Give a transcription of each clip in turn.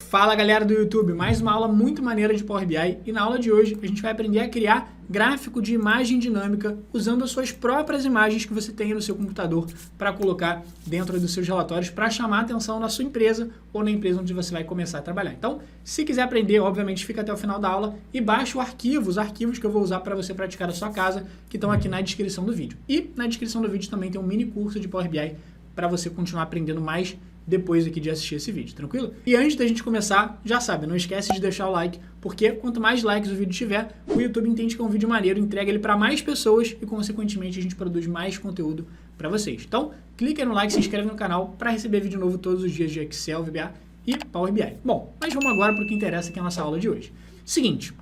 Fala galera do YouTube, mais uma aula muito maneira de Power BI e na aula de hoje a gente vai aprender a criar gráfico de imagem dinâmica usando as suas próprias imagens que você tem no seu computador para colocar dentro dos seus relatórios para chamar a atenção na sua empresa ou na empresa onde você vai começar a trabalhar. Então, se quiser aprender, obviamente fica até o final da aula e baixa os arquivos que eu vou usar para você praticar na sua casa, que estão aqui na descrição do vídeo. E na descrição do vídeo também tem um mini curso de Power BI para você continuar aprendendo mais depois aqui de assistir esse vídeo, tranquilo? E antes da gente começar, já sabe, não esquece de deixar o like, porque quanto mais likes o vídeo tiver, o YouTube entende que é um vídeo maneiro, entrega ele para mais pessoas e, consequentemente, a gente produz mais conteúdo para vocês. Então, clica aí no like, se inscreve no canal para receber vídeo novo todos os dias de Excel, VBA e Power BI. Bom, mas vamos agora para o que interessa, que é a nossa aula de hoje. Seguinte,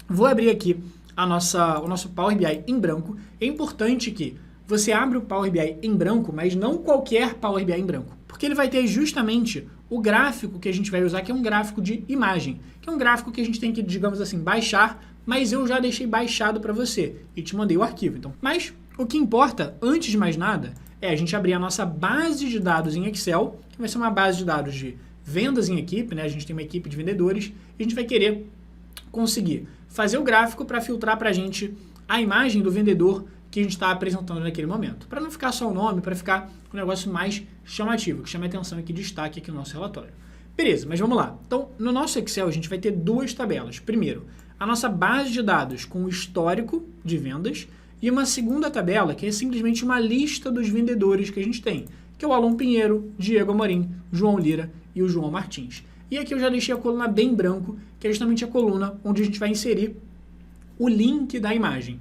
vou abrir aqui o nosso Power BI em branco. É importante que você abra o Power BI em branco, mas não qualquer Power BI em branco, porque ele vai ter justamente o gráfico que a gente vai usar, que é um gráfico de imagem, que é um gráfico que a gente tem que, digamos assim, baixar, mas eu já deixei baixado para você e te mandei o arquivo. Então, mas o que importa, antes de mais nada, é a gente abrir a nossa base de dados em Excel, que vai ser uma base de dados de vendas em equipe, né? A gente tem uma equipe de vendedores, e a gente vai querer conseguir fazer o gráfico para filtrar para a gente a imagem do vendedor que a gente está apresentando naquele momento. Para não ficar só o nome, para ficar um negócio mais chamativo, que chame a atenção e que destaque aqui no nosso relatório. Beleza, mas vamos lá. Então, no nosso Excel, a gente vai ter duas tabelas. Primeiro, a nossa base de dados com o histórico de vendas e uma segunda tabela, que é simplesmente uma lista dos vendedores que a gente tem, que é o Alon Pinheiro, Diego Amorim, João Lira e o João Martins. E aqui eu já deixei a coluna bem branco, que é justamente a coluna onde a gente vai inserir o link da imagem.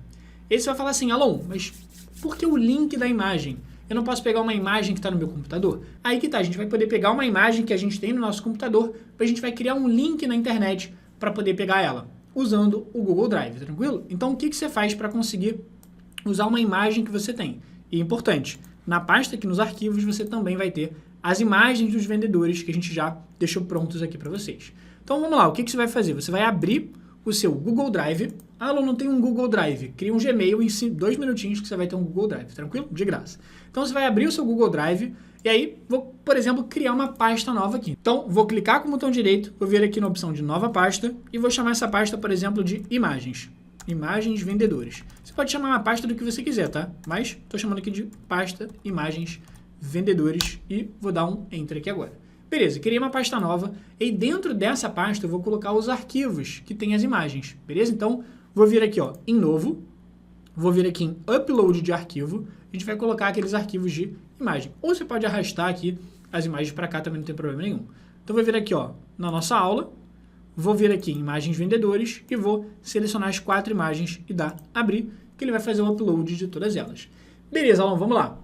Aí você vai falar assim, Alon, mas por que o link da imagem? Eu não posso pegar uma imagem que está no meu computador? Aí que tá, a gente vai poder pegar uma imagem que a gente tem no nosso computador, a gente vai criar um link na internet para poder pegar ela, usando o Google Drive, tranquilo? Então, o que você faz para conseguir usar uma imagem que você tem? E importante, na pasta aqui nos arquivos, você também vai ter as imagens dos vendedores que a gente já deixou prontos aqui para vocês. Então, vamos lá, o que você vai fazer? Você vai abrir o seu Google Drive. Ah, Alon, não tem um Google Drive. Cria um Gmail em 2 minutinhos que você vai ter um Google Drive, tranquilo? De graça. Então, você vai abrir o seu Google Drive e aí, vou, por exemplo, criar uma pasta nova aqui. Então, vou clicar com o botão direito, vou vir aqui na opção de nova pasta e vou chamar essa pasta, por exemplo, de imagens. Imagens vendedores. Você pode chamar uma pasta do que você quiser, tá? Mas estou chamando aqui de pasta imagens vendedores e vou dar um Enter aqui agora. Beleza, criei uma pasta nova e dentro dessa pasta eu vou colocar os arquivos que tem as imagens, beleza? Então, vou vir aqui ó, em novo, vou vir aqui em upload de arquivo, a gente vai colocar aqueles arquivos de imagem. Ou você pode arrastar aqui as imagens para cá, também não tem problema nenhum. Então, vou vir aqui ó, na nossa aula, vou vir aqui em imagens vendedores e vou selecionar as 4 imagens e dar abrir, que ele vai fazer o upload de todas elas. Beleza, Alon, vamos lá.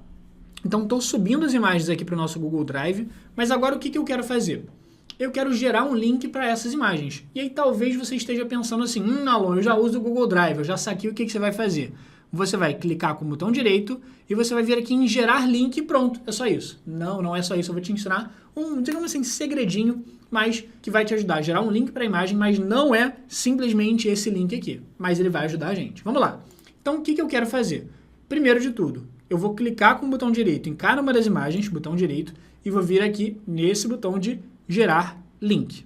Então, estou subindo as imagens aqui para o nosso Google Drive, mas agora o que eu quero fazer? Eu quero gerar um link para essas imagens. E aí talvez você esteja pensando assim, Alon, eu já uso o Google Drive, eu já saquei o que você vai fazer. Você vai clicar com o botão direito e você vai vir aqui em gerar link e pronto, é só isso. Não, não é só isso, eu vou te ensinar um, digamos assim, segredinho, mas que vai te ajudar a gerar um link para a imagem, mas não é simplesmente esse link aqui, mas ele vai ajudar a gente. Vamos lá. Então, o que eu quero fazer? Primeiro de tudo, eu vou clicar com o botão direito em cada uma das imagens, botão direito, e vou vir aqui nesse botão de gerar link.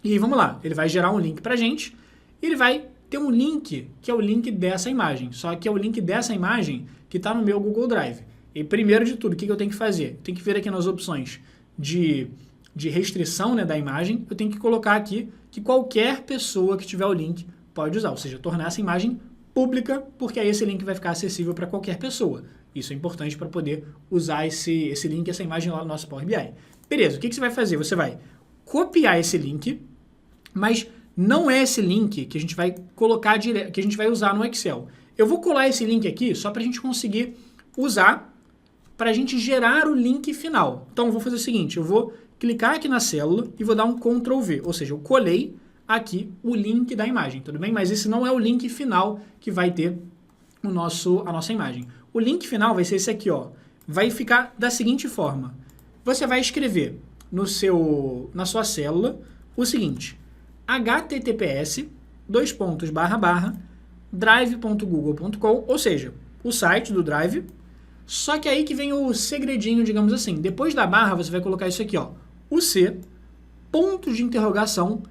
E aí vamos lá, ele vai gerar um link pra gente, e ele vai ter um link, que é o link dessa imagem, só que é o link dessa imagem que está no meu Google Drive. E primeiro de tudo, o que eu tenho que fazer? Eu tenho que vir aqui nas opções de restrição, né, da imagem, eu tenho que colocar aqui que qualquer pessoa que tiver o link pode usar, ou seja, tornar essa imagem pública, porque aí esse link vai ficar acessível para qualquer pessoa. Isso é importante para poder usar esse link, essa imagem lá no nosso Power BI. Beleza, o que você vai fazer? Você vai copiar esse link, mas não é esse link que a gente vai colocar direto, que a gente vai usar no Excel. Eu vou colar esse link aqui só para a gente conseguir usar, para a gente gerar o link final. Então, eu vou fazer o seguinte, eu vou clicar aqui na célula e vou dar um Ctrl V, ou seja, eu colei aqui o link da imagem, tudo bem? Mas esse não é o link final que vai ter a nossa imagem. O link final vai ser esse aqui, ó. Vai ficar da seguinte forma. Você vai escrever na sua célula o seguinte, https://drive.google.com, ou seja, o site do Drive, só que aí que vem o segredinho, digamos assim. Depois da barra, você vai colocar isso aqui, ó, pontos de interrogação,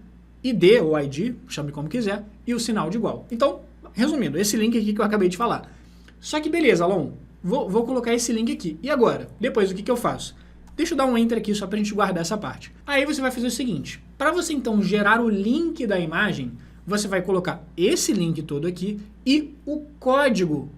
ID ou ID, chame como quiser, e o sinal de igual. Então, resumindo, esse link aqui que eu acabei de falar. Só que beleza, Alon, vou colocar esse link aqui. E agora? Depois, o que eu faço? Deixa eu dar um enter aqui só para a gente guardar essa parte. Aí você vai fazer o seguinte, para você então gerar o link da imagem, você vai colocar esse link todo aqui e o código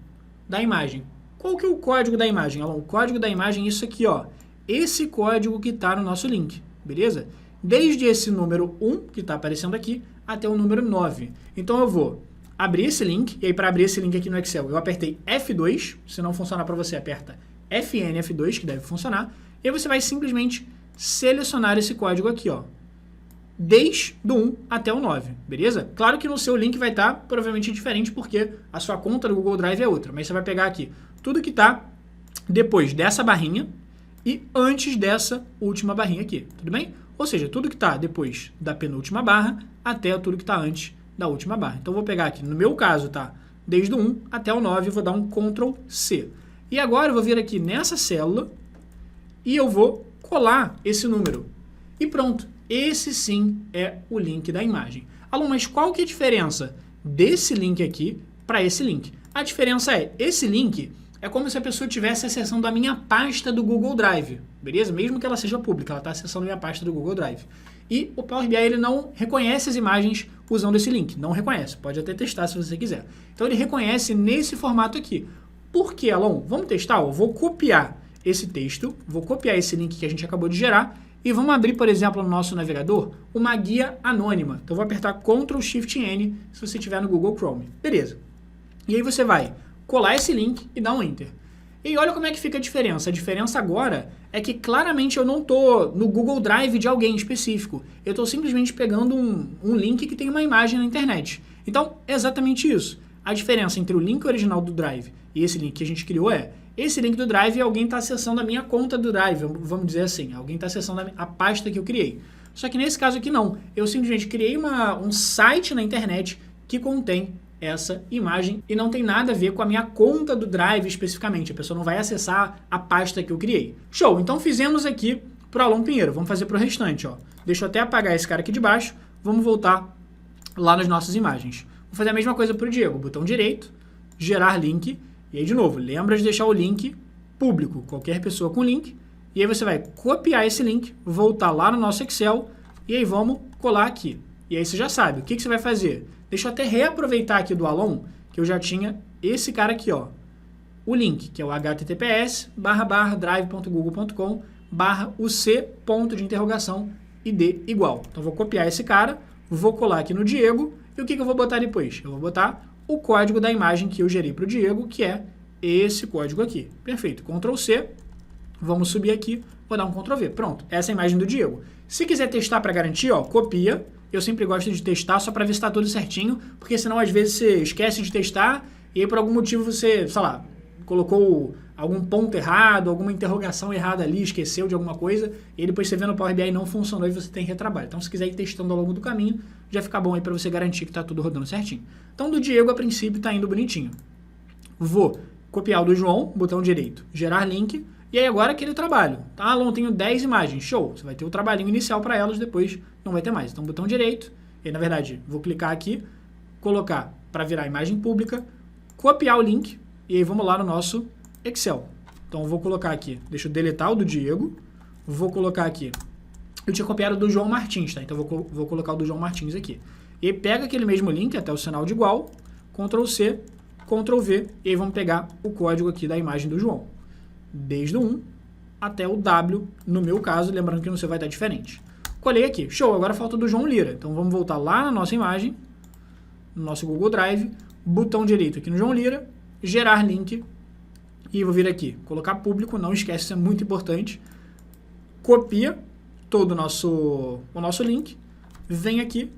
da imagem. Qual que é o código da imagem, Alon? O código da imagem é isso aqui, ó. Esse código que está no nosso link, beleza? Desde esse número 1, que está aparecendo aqui, até o número 9. Então eu vou abrir esse link, e aí para abrir esse link aqui no Excel, eu apertei F2, se não funcionar para você, aperta FN F2, que deve funcionar, e aí você vai simplesmente selecionar esse código aqui, ó, desde o 1 até o 9, beleza? Claro que no seu link vai estar provavelmente diferente, porque a sua conta do Google Drive é outra, mas você vai pegar aqui tudo que está depois dessa barrinha e antes dessa última barrinha aqui, tudo bem? Ou seja, tudo que está depois da penúltima barra até tudo que está antes da última barra. Então, eu vou pegar aqui, no meu caso, tá? Desde o 1 até o 9, eu vou dar um Ctrl C. E agora eu vou vir aqui nessa célula e eu vou colar esse número. E pronto, esse sim é o link da imagem. Alô, mas qual que é a diferença desse link aqui para esse link? A diferença é, esse link é como se a pessoa estivesse acessando a minha pasta do Google Drive, beleza? Mesmo que ela seja pública, ela está acessando a minha pasta do Google Drive. E o Power BI ele não reconhece as imagens usando esse link, não reconhece, pode até testar se você quiser. Então ele reconhece nesse formato aqui. Por que, Alon? Vamos testar? Eu vou copiar esse texto, vou copiar esse link que a gente acabou de gerar e vamos abrir, por exemplo, no nosso navegador, uma guia anônima. Então eu vou apertar Ctrl Shift N se você estiver no Google Chrome. Beleza. E aí você vai colar esse link e dar um Enter. E olha como é que fica a diferença. A diferença agora é que claramente eu não estou no Google Drive de alguém específico. Eu estou simplesmente pegando um link que tem uma imagem na internet. Então, é exatamente isso. A diferença entre o link original do Drive e esse link que a gente criou é, esse link do Drive alguém está acessando a minha conta do Drive, vamos dizer assim. Alguém está acessando a pasta que eu criei. Só que nesse caso aqui não. Eu simplesmente criei um site na internet que contém essa imagem e não tem nada a ver com a minha conta do Drive especificamente. A pessoa não vai acessar a pasta que eu criei. Show! Então fizemos aqui para o Alon Pinheiro. Vamos fazer para o restante. Ó. Deixa eu até apagar esse cara aqui de baixo. Vamos voltar lá nas nossas imagens. Vou fazer a mesma coisa para o Diego. Botão direito, gerar link. E aí, de novo, lembra de deixar o link público. Qualquer pessoa com link. E aí você vai copiar esse link, voltar lá no nosso Excel e aí vamos colar aqui. E aí você já sabe. O que você vai fazer? Deixa eu até reaproveitar aqui do Alon, que eu já tinha esse cara aqui, ó. O link, que é o https://drive.google.com/uc ponto de interrogação id igual. Então, vou copiar esse cara, vou colar aqui no Diego, e o que eu vou botar depois? Eu vou botar o código da imagem que eu gerei para o Diego, que é esse código aqui. Perfeito. Ctrl C, vamos subir aqui, vou dar um Ctrl V. Pronto, essa é a imagem do Diego. Se quiser testar para garantir, ó, copia. Eu sempre gosto de testar só para ver se está tudo certinho, porque senão às vezes você esquece de testar e aí por algum motivo você, sei lá, colocou algum ponto errado, alguma interrogação errada ali, esqueceu de alguma coisa, e aí depois você vê no Power BI e não funcionou e você tem retrabalho. Então se quiser ir testando ao longo do caminho, já fica bom aí para você garantir que está tudo rodando certinho. Então do Diego a princípio está indo bonitinho. Vou copiar o do João, botão direito, gerar link, e aí agora aquele trabalho. Tá, Alon, tenho 10 imagens, show. Você vai ter o trabalhinho inicial para elas, depois não vai ter mais. Então botão direito, e aí, na verdade vou clicar aqui, colocar para virar imagem pública, copiar o link, e aí vamos lá no nosso Excel. Então eu vou colocar aqui, deixa eu deletar o do Diego, vou colocar aqui, eu tinha copiado do João Martins, tá? Então eu vou colocar o do João Martins aqui. E aí pega aquele mesmo link até o sinal de igual, Ctrl C, Ctrl V, e aí vamos pegar o código aqui da imagem do João. Desde o 1 até o W, no meu caso, lembrando que no seu vai estar diferente. Colei aqui, show, agora falta do João Lira. Então vamos voltar lá na nossa imagem, no nosso Google Drive, botão direito aqui no João Lira, gerar link, e vou vir aqui, colocar público, não esquece, isso é muito importante. Copia todo o nosso link, vem aqui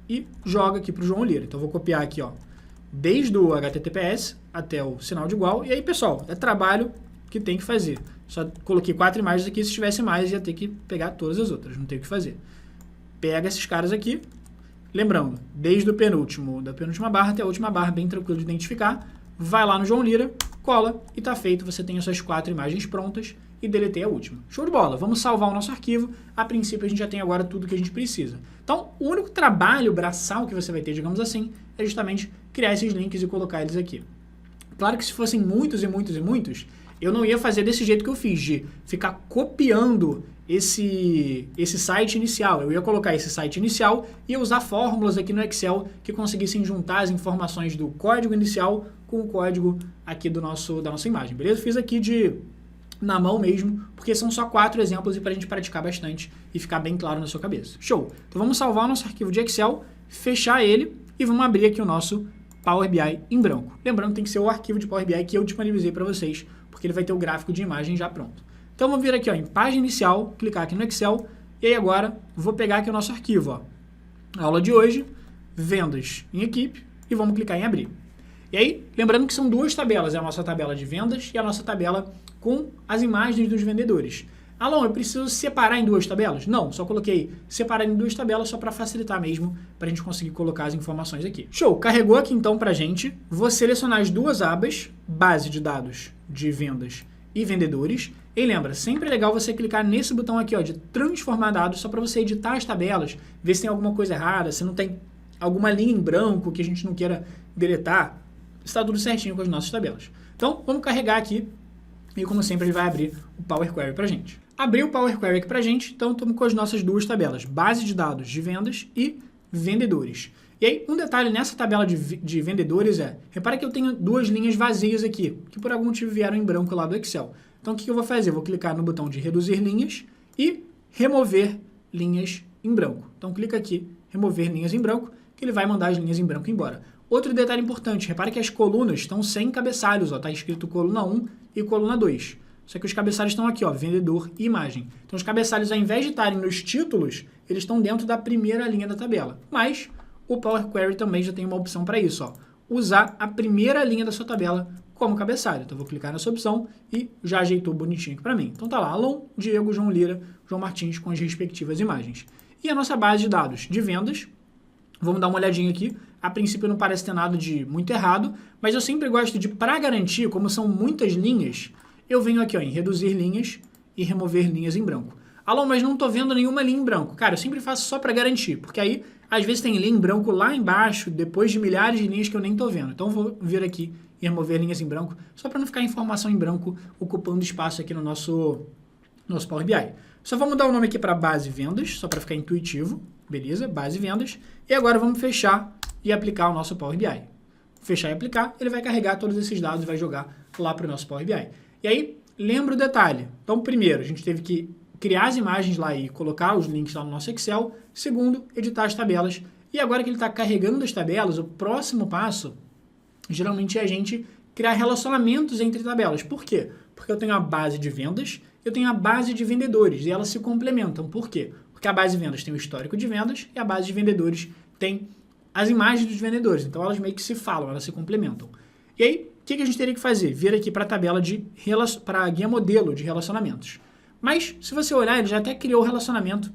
e joga aqui para o João Lira. Então vou copiar aqui, ó, desde o HTTPS até o sinal de igual, e aí pessoal, é trabalho que tem que fazer. Só coloquei 4 imagens aqui, se tivesse mais ia ter que pegar todas as outras, não tem o que fazer. Pega esses caras aqui, lembrando, desde o da penúltima barra até a última barra, bem tranquilo de identificar, vai lá no João Lira, cola e tá feito, você tem as suas 4 imagens prontas, e deletei a última. Show de bola, vamos salvar o nosso arquivo. A princípio a gente já tem agora tudo que a gente precisa. Então, o único trabalho braçal que você vai ter, digamos assim, é justamente criar esses links e colocar eles aqui. Claro que se fossem muitos e muitos e muitos, eu não ia fazer desse jeito que eu fiz, de ficar copiando esse site inicial. Eu ia colocar esse site inicial e usar fórmulas aqui no Excel que conseguissem juntar as informações do código inicial com o código aqui da nossa imagem, beleza? Fiz aqui na mão mesmo, porque são só 4 exemplos e para a gente praticar bastante e ficar bem claro na sua cabeça. Show! Então vamos salvar o nosso arquivo de Excel, fechar ele e vamos abrir aqui o nosso Power BI em branco. Lembrando que tem que ser o arquivo de Power BI que eu disponibilizei para vocês, porque ele vai ter o gráfico de imagem já pronto. Então vamos vir aqui ó, em página inicial, clicar aqui no Excel e aí agora vou pegar aqui o nosso arquivo. Ó. Aula de hoje, vendas em equipe e vamos clicar em abrir. E aí, lembrando que são 2 tabelas, é a nossa tabela de vendas e a nossa tabela com as imagens dos vendedores. Alon, eu preciso separar em 2 tabelas? Não, só coloquei separar em 2 tabelas só para facilitar mesmo, para a gente conseguir colocar as informações aqui. Show! Carregou aqui então para a gente. Vou selecionar as 2 abas, base de dados de vendas e vendedores. E lembra, sempre é legal você clicar nesse botão aqui ó, de transformar dados, só para você editar as tabelas, ver se tem alguma coisa errada, se não tem alguma linha em branco que a gente não queira deletar. Está tudo certinho com as nossas tabelas. Então, vamos carregar aqui e, como sempre, ele vai abrir o Power Query para a gente. Abriu o Power Query aqui para a gente, então estamos com as nossas 2 tabelas, base de dados de vendas e vendedores. E aí, um detalhe nessa tabela de vendedores repara que eu tenho 2 linhas vazias aqui, que por algum motivo vieram em branco lá do Excel. Então, o que eu vou fazer? Eu vou clicar no botão de reduzir linhas e remover linhas em branco. Então, clica aqui, remover linhas em branco, que ele vai mandar as linhas em branco embora. Outro detalhe importante, repare que as colunas estão sem cabeçalhos, está escrito coluna 1 e coluna 2. Só que os cabeçalhos estão aqui, ó, vendedor e imagem. Então os cabeçalhos, ao invés de estarem nos títulos, eles estão dentro da primeira linha da tabela. Mas o Power Query também já tem uma opção para isso, ó, usar a primeira linha da sua tabela como cabeçalho. Então eu vou clicar nessa opção e já ajeitou bonitinho aqui para mim. Então tá lá, Alon, Diego, João Lira, João Martins com as respectivas imagens. E a nossa base de dados de vendas, vamos dar uma olhadinha aqui. A princípio não parece ter nada de muito errado, mas eu sempre gosto de, para garantir, como são muitas linhas, eu venho aqui ó, em reduzir linhas e remover linhas em branco. Alô, mas não estou vendo nenhuma linha em branco. Cara, eu sempre faço só para garantir, porque aí às vezes tem linha em branco lá embaixo, depois de milhares de linhas que eu nem estou vendo. Então eu vou vir aqui e remover linhas em branco, só para não ficar informação em branco ocupando espaço aqui no nosso Power BI. Só vou mudar o nome aqui para base vendas, só para ficar intuitivo, beleza? Base vendas. E agora vamos fechar e aplicar o nosso Power BI. Fechar e aplicar, ele vai carregar todos esses dados e vai jogar lá para o nosso Power BI. E aí, lembra o detalhe. Então, primeiro, a gente teve que criar as imagens lá e colocar os links lá no nosso Excel. Segundo, editar as tabelas. E agora que ele está carregando as tabelas, o próximo passo, geralmente, é a gente criar relacionamentos entre tabelas. Por quê? Porque eu tenho a base de vendas, eu tenho a base de vendedores, e elas se complementam. Por quê? Porque a base de vendas tem o histórico de vendas e a base de vendedores tem as imagens dos vendedores. Então, elas meio que se falam, elas se complementam. E aí, o que a gente teria que fazer? Vir aqui para a tabela para a guia modelo de relacionamentos. Mas, se você olhar, ele já até criou o relacionamento.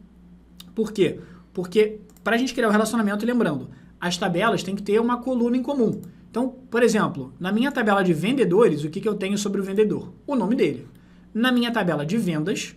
Por quê? Porque, para a gente criar o relacionamento, lembrando, as tabelas têm que ter uma coluna em comum. Então, por exemplo, na minha tabela de vendedores, o que eu tenho sobre o vendedor? O nome dele. Na minha tabela de vendas,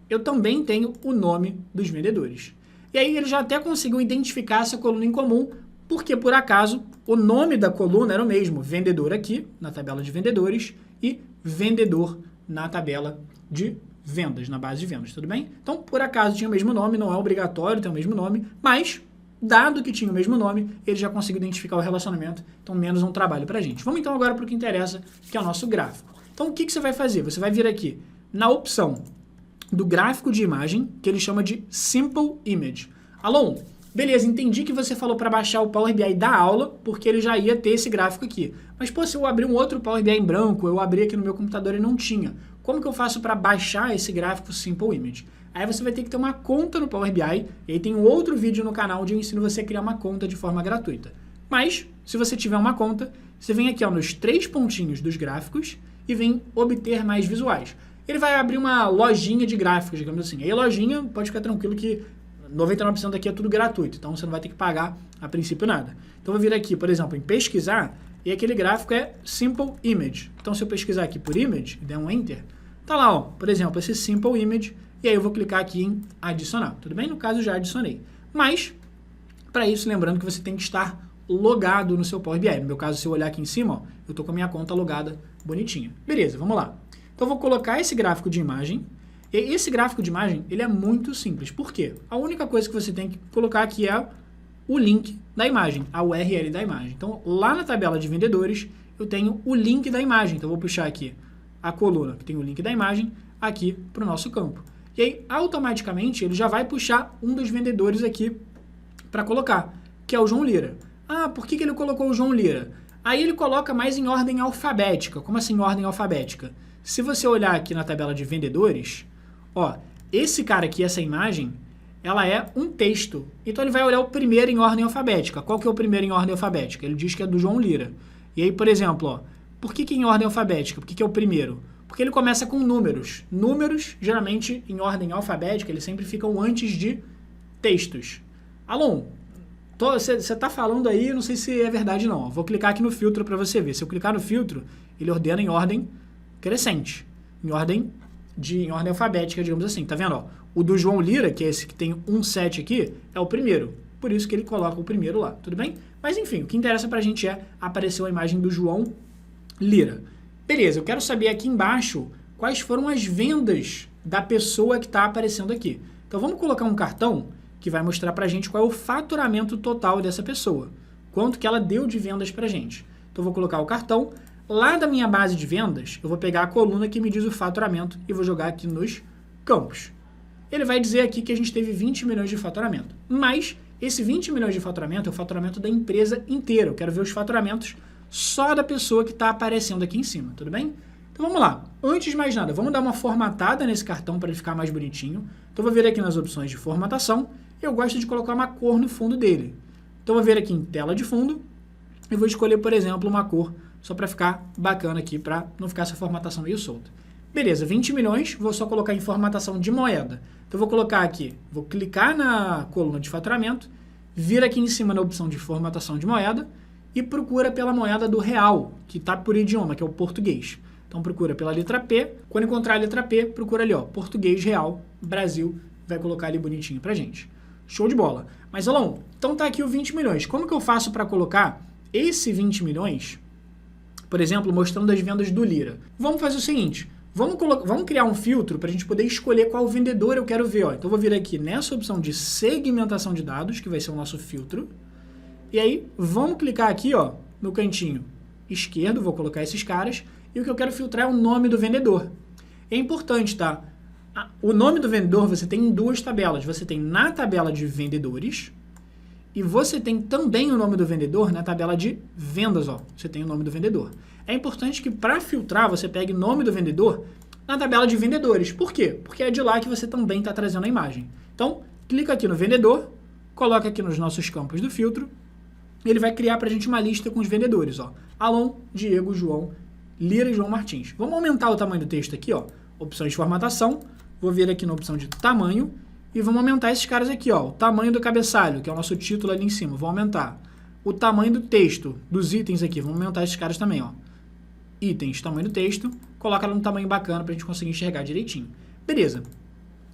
eu também tenho o nome dos vendedores. E aí ele já até conseguiu identificar essa coluna em comum, porque por acaso o nome da coluna era o mesmo, vendedor aqui, na tabela de vendedores, e vendedor na tabela de vendas, na base de vendas, tudo bem? Então, por acaso tinha o mesmo nome, não é obrigatório ter o mesmo nome, mas, dado que tinha o mesmo nome, ele já conseguiu identificar o relacionamento, então menos um trabalho pra gente. Vamos então agora para o que interessa, que é o nosso gráfico. Então, o que você vai fazer? Você vai vir aqui na opção do gráfico de imagem, que ele chama de Simple Image. Alon, beleza, entendi que você falou para baixar o Power BI da aula, porque ele já ia ter esse gráfico aqui. Mas, pô, se eu abrir um outro Power BI em branco, eu abri aqui no meu computador e não tinha. Como que eu faço para baixar esse gráfico Simple Image? Aí você vai ter que ter uma conta no Power BI, e aí tem um outro vídeo no canal onde eu ensino você a criar uma conta de forma gratuita. Mas, se você tiver uma conta, você vem aqui ó, nos 3 pontinhos dos gráficos e vem obter mais visuais. Ele vai abrir uma lojinha de gráficos, digamos assim. Aí a lojinha, pode ficar tranquilo que 99% daqui é tudo gratuito, então você não vai ter que pagar a princípio nada. Então eu vou vir aqui, por exemplo, em pesquisar, e aquele gráfico é Simple Image. Então se eu pesquisar aqui por Image e der um Enter, Tá lá, ó, por exemplo, esse Simple Image, e aí eu vou clicar aqui em adicionar, tudo bem? No caso, eu já adicionei. Mas, para isso, lembrando que você tem que estar logado no seu Power BI. No meu caso, se eu olhar aqui em cima, ó, eu estou com a minha conta logada bonitinha. Beleza, vamos lá. Então, eu vou colocar esse gráfico de imagem. E esse gráfico de imagem, ele é muito simples. Por quê? A única coisa que você tem que colocar aqui é o link da imagem, a URL da imagem. Então, lá na tabela de vendedores, eu tenho o link da imagem. Então, eu vou puxar aqui a coluna que tem o link da imagem aqui para o nosso campo. E aí, automaticamente, ele já vai puxar um dos vendedores aqui para colocar, que é o João Lira. Ah, por que ele colocou o João Lira? Aí ele coloca mais em ordem alfabética. Como assim em ordem alfabética? Se você olhar aqui na tabela de vendedores, ó, esse cara aqui, essa imagem, ela é um texto. Então ele vai olhar o primeiro em ordem alfabética. Qual que é o primeiro em ordem alfabética? Ele diz que é do João Lira. E aí, por exemplo, ó, por que em ordem alfabética? Por que é o primeiro? Porque ele começa com números. Números, geralmente, em ordem alfabética, eles sempre ficam antes de textos. Alon, você está falando aí, não sei se é verdade não. Vou clicar aqui no filtro para você ver. Se eu clicar no filtro, ele ordena em ordem crescente, em ordem alfabética, digamos assim. Tá vendo? Ó? O do João Lira, que é esse que tem 17 aqui, é o primeiro. Por isso que ele coloca o primeiro lá, tudo bem? Mas enfim, o que interessa para a gente é aparecer a imagem do João Lira. Beleza, eu quero saber aqui embaixo quais foram as vendas da pessoa que está aparecendo aqui. Então vamos colocar um cartão que vai mostrar para a gente qual é o faturamento total dessa pessoa. Quanto que ela deu de vendas para a gente. Então, eu vou colocar o cartão. Lá da minha base de vendas, eu vou pegar a coluna que me diz o faturamento e vou jogar aqui nos campos. Ele vai dizer aqui que a gente teve 20 milhões de faturamento. Mas esse 20 milhões de faturamento é o faturamento da empresa inteira. Eu quero ver os faturamentos só da pessoa que está aparecendo aqui em cima, tudo bem? Então, vamos lá. Antes de mais nada, vamos dar uma formatada nesse cartão para ele ficar mais bonitinho. Então, eu vou vir aqui nas opções de formatação. Eu gosto de colocar uma cor no fundo dele. Então, eu vou vir aqui em tela de fundo e vou escolher, por exemplo, uma cor só para ficar bacana aqui, para não ficar essa formatação meio solta. Beleza, 20 milhões, vou só colocar em formatação de moeda. Então, eu vou colocar aqui, vou clicar na coluna de faturamento, vir aqui em cima na opção de formatação de moeda e procura pela moeda do real, que está por idioma, que é o português. Então, procura pela letra P. Quando encontrar a letra P, procura ali, ó, português real, Brasil, vai colocar ali bonitinho pra gente. Show de bola. Mas, Alon, então tá aqui o 20 milhões. Como que eu faço para colocar esse 20 milhões, por exemplo, mostrando as vendas do Lira? Vamos fazer o seguinte, vamos criar um filtro para a gente poder escolher qual vendedor eu quero ver. Ó. Então, eu vou vir aqui nessa opção de segmentação de dados, que vai ser o nosso filtro. E aí, vamos clicar aqui, ó, no cantinho esquerdo, vou colocar esses caras, e o que eu quero filtrar é o nome do vendedor. É importante, tá? O nome do vendedor você tem em duas tabelas. Você tem na tabela de vendedores e você tem também o nome do vendedor na tabela de vendas. Ó. Você tem o nome do vendedor. É importante que para filtrar você pegue o nome do vendedor na tabela de vendedores. Por quê? Porque é de lá que você também está trazendo a imagem. Então, clica aqui no vendedor, coloca aqui nos nossos campos do filtro, e ele vai criar para a gente uma lista com os vendedores. Ó. Alon, Diego, João, Lira e João Martins. Vamos aumentar o tamanho do texto aqui, ó. Opções de formatação. Vou vir aqui na opção de tamanho e vamos aumentar esses caras aqui, ó. O tamanho do cabeçalho, que é o nosso título ali em cima, vou aumentar. O tamanho do texto, dos itens aqui, vamos aumentar esses caras também, ó. Itens, tamanho do texto, coloca lá num tamanho bacana pra gente conseguir enxergar direitinho. Beleza.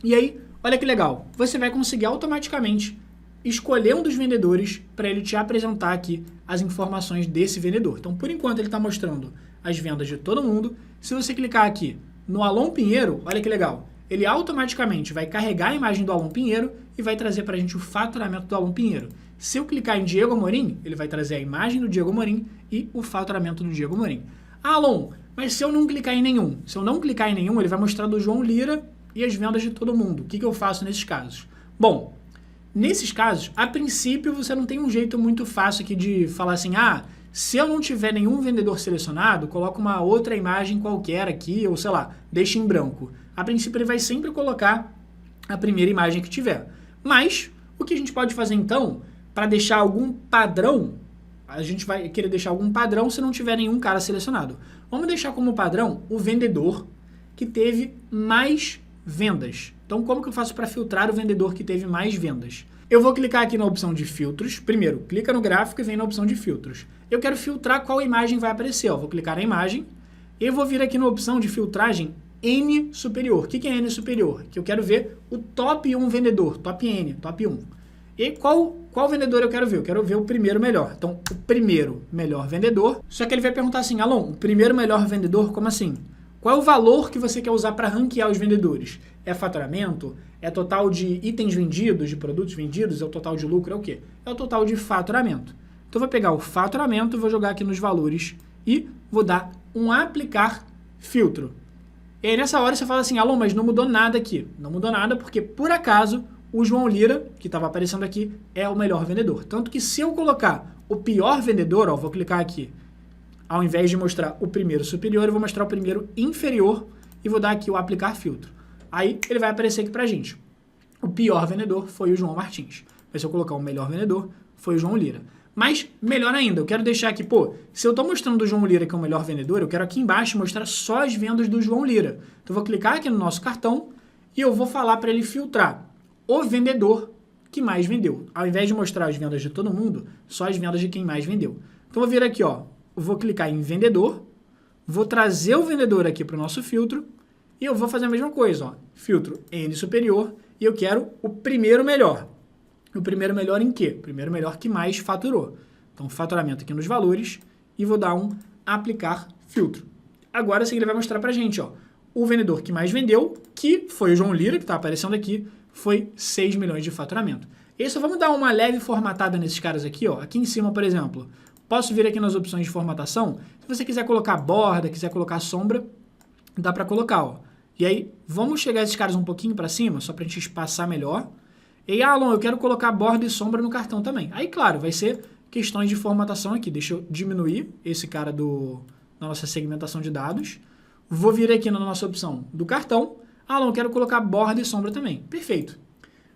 E aí, olha que legal. Você vai conseguir automaticamente escolher um dos vendedores para ele te apresentar aqui as informações desse vendedor. Então, por enquanto, ele está mostrando as vendas de todo mundo. Se você clicar aqui no Alon Pinheiro, olha que legal. Ele automaticamente vai carregar a imagem do Alon Pinheiro e vai trazer para a gente o faturamento do Alon Pinheiro. Se eu clicar em Diego Amorim, ele vai trazer a imagem do Diego Amorim e o faturamento do Diego Amorim. Ah, Alon, mas se eu não clicar em nenhum? Se eu não clicar em nenhum, ele vai mostrar do João Lira e as vendas de todo mundo. O que eu faço nesses casos? Bom, nesses casos, a princípio, você não tem um jeito muito fácil aqui de falar assim, ah, se eu não tiver nenhum vendedor selecionado, coloca uma outra imagem qualquer aqui, ou sei lá, deixa em branco. A princípio, ele vai sempre colocar a primeira imagem que tiver. Mas, o que a gente pode fazer então, para deixar algum padrão, a gente vai querer deixar algum padrão se não tiver nenhum cara selecionado. Vamos deixar como padrão o vendedor que teve mais vendas. Então, como que eu faço para filtrar o vendedor que teve mais vendas? Eu vou clicar aqui na opção de filtros. Primeiro, clica no gráfico e vem na opção de filtros. Eu quero filtrar qual imagem vai aparecer. Ó. Vou clicar na imagem e eu vou vir aqui na opção de filtragem N superior. O que é N superior? Que eu quero ver o top 1 vendedor, top N, top 1. E qual vendedor eu quero ver? Eu quero ver o primeiro melhor. Então, o primeiro melhor vendedor. Só que ele vai perguntar assim, Alon, o primeiro melhor vendedor, como assim? Qual é o valor que você quer usar para ranquear os vendedores? É faturamento? É total de itens vendidos, de produtos vendidos? É o total de lucro? É o quê? É o total de faturamento. Então, eu vou pegar o faturamento, vou jogar aqui nos valores e vou dar um aplicar filtro. E aí, nessa hora, você fala assim, Alon, mas não mudou nada aqui. Não mudou nada porque, por acaso, o João Lira, que estava aparecendo aqui, é o melhor vendedor. Tanto que se eu colocar o pior vendedor, ó, vou clicar aqui, ao invés de mostrar o primeiro superior, eu vou mostrar o primeiro inferior e vou dar aqui o aplicar filtro. Aí ele vai aparecer aqui pra gente. O pior vendedor foi o João Martins. Mas se eu colocar o melhor vendedor, foi o João Lira. Mas, melhor ainda, eu quero deixar aqui, se eu estou mostrando o João Lira que é o melhor vendedor, eu quero aqui embaixo mostrar só as vendas do João Lira. Então, eu vou clicar aqui no nosso cartão e eu vou falar para ele filtrar o vendedor que mais vendeu. Ao invés de mostrar as vendas de todo mundo, só as vendas de quem mais vendeu. Então, eu vou vir aqui, ó, eu vou clicar em vendedor, vou trazer o vendedor aqui para o nosso filtro e eu vou fazer a mesma coisa, ó, filtro N superior e eu quero o primeiro melhor. O primeiro melhor em quê? O primeiro melhor que mais faturou. Então, faturamento aqui nos valores e vou dar um aplicar filtro. Agora sim ele vai mostrar pra gente, ó, o vendedor que mais vendeu, que foi o João Lira, que está aparecendo aqui, foi 6 milhões de faturamento. E aí só vamos dar uma leve formatada nesses caras aqui, ó. Aqui em cima, por exemplo, posso vir aqui nas opções de formatação. Se você quiser colocar borda, quiser colocar sombra, dá pra colocar, ó. E aí, vamos chegar esses caras um pouquinho pra cima, só pra gente espaçar melhor. E aí, Alon, eu quero colocar borda e sombra no cartão também. Aí, claro, vai ser questões de formatação aqui. Deixa eu diminuir esse cara da nossa segmentação de dados. Vou vir aqui na nossa opção do cartão. Alon, eu quero colocar borda e sombra também. Perfeito.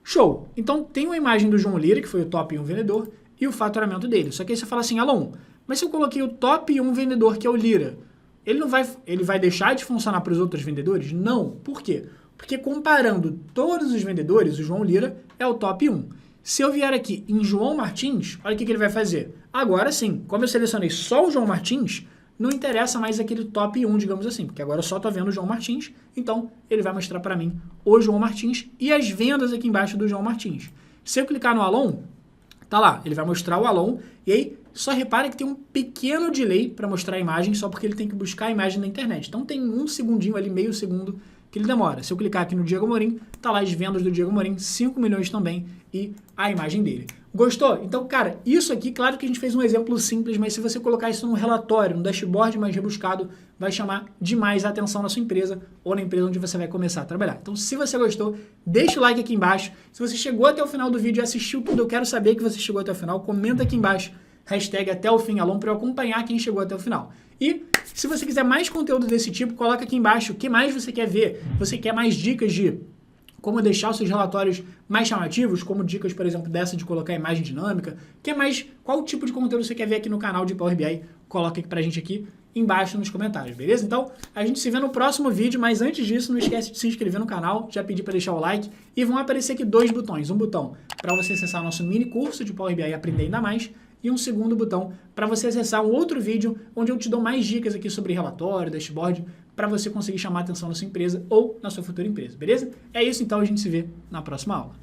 Show. Então, tem uma imagem do João Lira, que foi o top 1 vendedor, e o faturamento dele. Só que aí você fala assim, Alon, mas se eu coloquei o top 1 vendedor, que é o Lira, ele vai deixar de funcionar para os outros vendedores? Não. Por quê? Porque comparando todos os vendedores, o João Lira é o top 1. Se eu vier aqui em João Martins, olha o que ele vai fazer. Agora sim, como eu selecionei só o João Martins, não interessa mais aquele top 1, digamos assim, porque agora eu só estou vendo o João Martins, então ele vai mostrar para mim o João Martins e as vendas aqui embaixo do João Martins. Se eu clicar no Alon, tá lá, ele vai mostrar o Alon, e aí só repare que tem um pequeno delay para mostrar a imagem, só porque ele tem que buscar a imagem na internet. Então tem um segundinho ali, meio segundo, que ele demora. Se eu clicar aqui no Diego Amorim, tá lá as vendas do Diego Amorim, 5 milhões também, e a imagem dele. Gostou? Então, cara, isso aqui, claro que a gente fez um exemplo simples, mas se você colocar isso num relatório, num dashboard mais rebuscado, vai chamar demais a atenção na sua empresa ou na empresa onde você vai começar a trabalhar. Então, se você gostou, deixa o like aqui embaixo. Se você chegou até o final do vídeo e assistiu tudo, eu quero saber que você chegou até o final, comenta aqui embaixo, hashtag até o fim, Alon, para eu acompanhar quem chegou até o final. E se você quiser mais conteúdo desse tipo, coloca aqui embaixo o que mais você quer ver. Você quer mais dicas de como deixar os seus relatórios mais chamativos, como dicas, por exemplo, dessa de colocar imagem dinâmica. Quer mais? Qual tipo de conteúdo você quer ver aqui no canal de Power BI? Coloca aqui pra gente aqui embaixo nos comentários, beleza? Então, a gente se vê no próximo vídeo, mas antes disso, não esquece de se inscrever no canal, já pedi para deixar o like, e vão aparecer aqui dois botões. Um botão para você acessar o nosso mini curso de Power BI e aprender ainda mais, e um segundo botão para você acessar um outro vídeo onde eu te dou mais dicas aqui sobre relatório, dashboard, para você conseguir chamar a atenção na sua empresa ou na sua futura empresa, beleza? É isso, então a gente se vê na próxima aula.